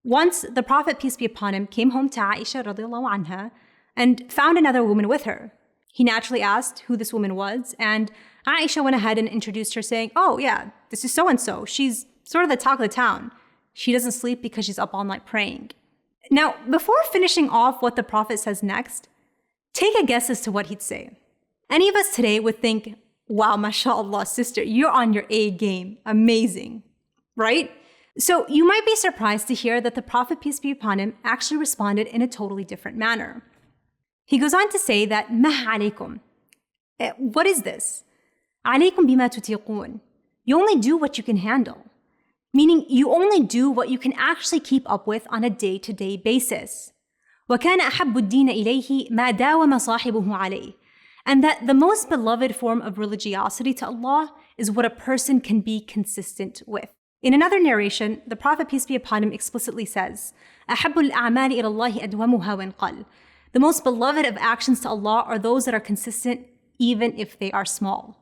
Once the Prophet, peace be upon him, came home to Aisha radiallahu anha and found another woman with her. He naturally asked who this woman was, and Aisha went ahead and introduced her, saying, "Oh yeah, this is so-and-so. She's sort of the talk of the town. She doesn't sleep because she's up all night praying." Now, before finishing off what the Prophet says next, take a guess as to what he'd say. Any of us today would think, "Wow, mashallah, sister, you're on your A game. Amazing." Right? So you might be surprised to hear that the Prophet, peace be upon him, actually responded in a totally different manner. He goes on to say that, "Ma alaykum." What is this? "Alaykum bima tutiqun." You only do what you can handle. Meaning you only do what you can actually keep up with on a day-to-day basis. وَكَانَ أَحَبُّ الدِّينَ إِلَيْهِ مَا دَاوَمَ صَاحِبُهُ عَلَيْهِ. And that the most beloved form of religiosity to Allah is what a person can be consistent with. In another narration, the Prophet, peace be upon him, explicitly says, أَحَبُّ الْأَعْمَالِ إِلَى اللَّهِ أَدْوَمُهَا وَإِنْ قَلَّ. The most beloved of actions to Allah are those that are consistent even if they are small.